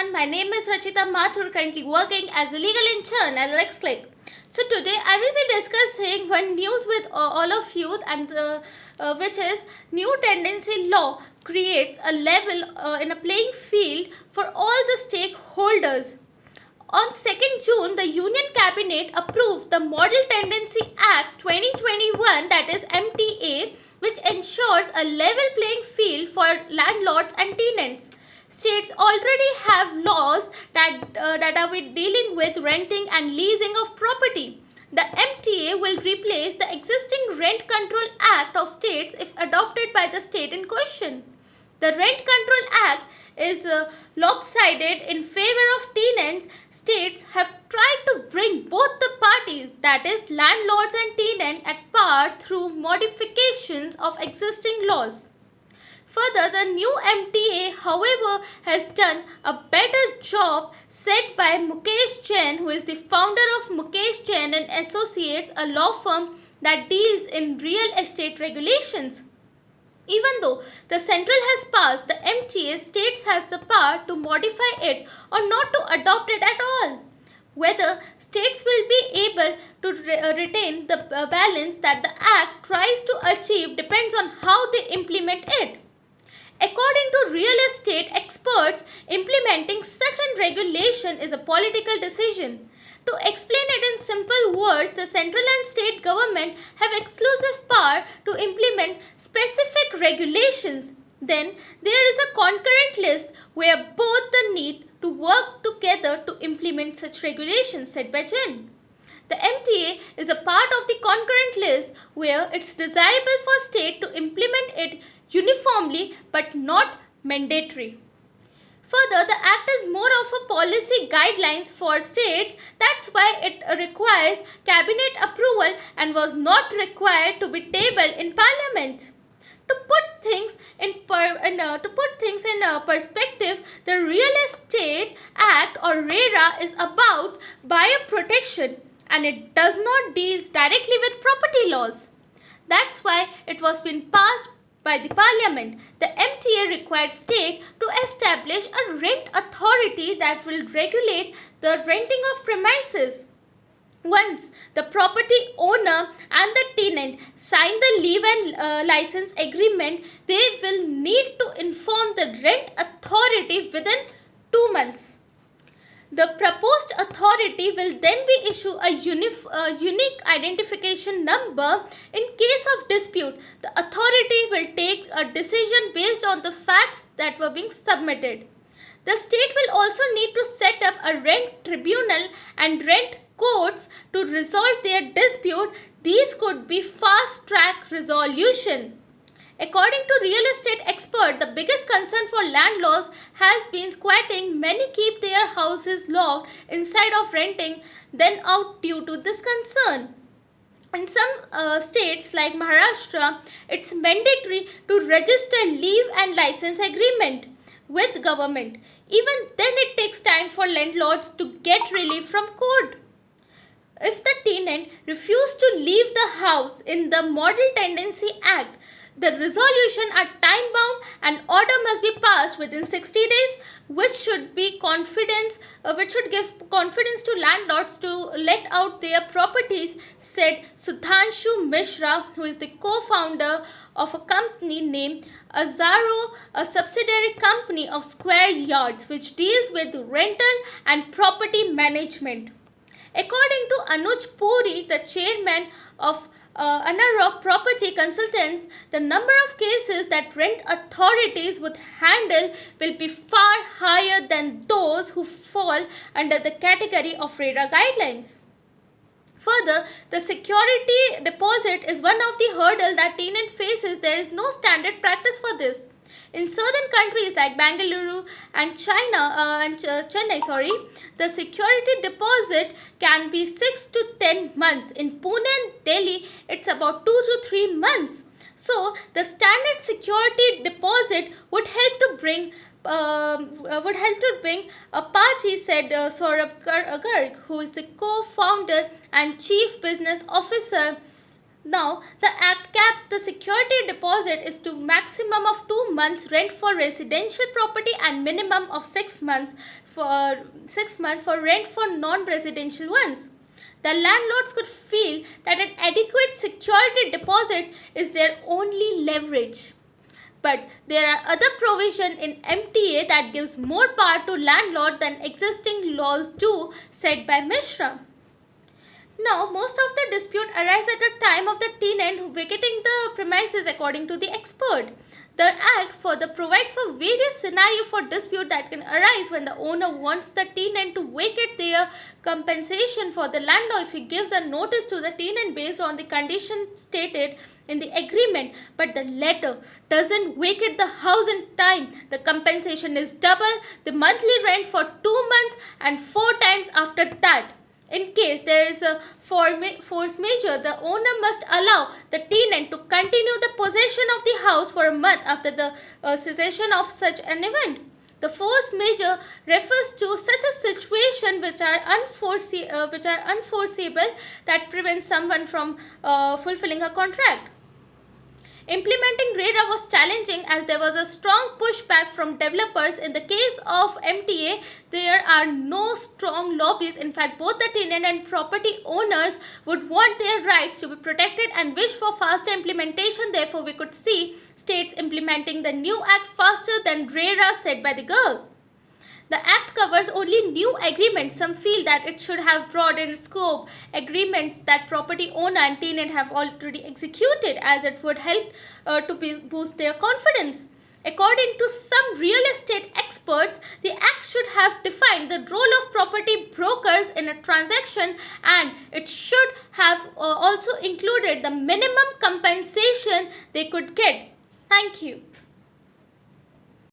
everyone, my name is Rachita Mathur, currently working as a legal intern at LEXCLIQ. So today I will be discussing one news with all of you, and which is new tendency law creates a level in a playing field for all the stakeholders. On 2nd June, the Union Cabinet approved the Model Tendency Act 2021, that is MTA, which ensures a level playing field for landlords and tenants. States already have laws that are dealing with renting and leasing of property. The MTA will replace the existing Rent Control Act of states if adopted by the state in question. The Rent Control Act is lopsided in favor of tenants. States have tried to bring both the parties, that is landlords and tenants, at par through modifications of existing laws. Further, the new MTA, however, has done a better job, said by Mukesh Jain, who is the founder of Mukesh Jain and Associates, a law firm that deals in real estate regulations. Even though the central has passed the MTA, states has the power to modify it or not to adopt it at all. Whether states will be able to retain the balance that the Act tries to achieve depends on how they implement it. According to real estate experts, implementing such a regulation is a political decision. To explain it in simple words, the central and state government have exclusive power to implement specific regulations. Then there is a concurrent list where both the need to work together to implement such regulations, said by Jain. The MTA is a part of the concurrent list where it's desirable for state to implement it uniformly but not mandatory. Further, the Act is more of a policy guidelines for states. That's why it requires cabinet approval and was not required to be tabled in Parliament. To put things in perspective, the Real Estate Act, or RERA, is about buyer protection, and it does not deal directly with property laws. That's why it was been passed by the Parliament. The MTA required state to establish a rent authority that will regulate the renting of premises. Once the property owner and the tenant sign the leave and license agreement, they will need to inform the rent authority within 2 months. The proposed authority will then be issued a unique identification number. In case of dispute, the authority will take a decision based on the facts that were being submitted. The state will also need to set up a rent tribunal and rent courts to resolve their dispute. These could be fast-track resolution. According to real estate expert, the biggest concern for landlords has been squatting. Many keep their houses locked inside of renting then out due to this concern. In some states like Maharashtra, it's mandatory to register leave and license agreement with government. Even then it takes time for landlords to get relief from court. If the tenant refuses to leave the house in the Model Tendency Act, the resolution are time bound and order must be passed within 60 days, which should give confidence to landlords to let out their properties, said Sudhanshu Mishra, who is the co-founder of a company named Azaro, a subsidiary company of Square Yards, which deals with rental and property management. According to Anuj Puri, the chairman of Anarok Property Consultants, the number of cases that rent authorities would handle will be far higher than those who fall under the category of RERA guidelines. Further, the security deposit is one of the hurdles that tenant faces. There is no standard practice for this. In certain countries like Bangalore and Chennai, the security deposit can be 6 to 10 months. In Pune and Delhi, it's about 2 to 3 months. So, the standard security deposit would help to bring a party, said Saurabh Garg, who is the co-founder and chief business officer Now, the Act caps the security deposit is to maximum of 2 months rent for residential property and minimum of 6 months for rent for non-residential ones. The landlords could feel that an adequate security deposit is their only leverage. But there are other provisions in MTA that gives more power to landlord than existing laws do, said by Mishra. Now, most of the dispute arise at the time of the tenant vacating the premises according to the expert. The Act further provides for various scenarios for dispute that can arise when the owner wants the tenant to vacate their compensation for the landlord if he gives a notice to the tenant based on the condition stated in the agreement, but the letter doesn't vacate the house in time. The compensation is double the monthly rent for 2 months and 4 times after that. In case there is a force majeure, the owner must allow the tenant to continue the possession of the house for a month after the cessation of such an event. The force majeure refers to such a situation which are unforeseeable that prevents someone from fulfilling a contract. Implementing RERA was challenging as there was a strong pushback from developers. In the case of MTA, there are no strong lobbies. In fact, both the tenant and property owners would want their rights to be protected and wish for faster implementation. Therefore, we could see states implementing the new act faster than RERA, said by the girl. The Act covers only new agreements. Some feel that it should have broadened scope agreements that property owner and tenant have already executed, as it would help to boost their confidence. According to some real estate experts, the Act should have defined the role of property brokers in a transaction, and it should have also included the minimum compensation they could get. Thank you.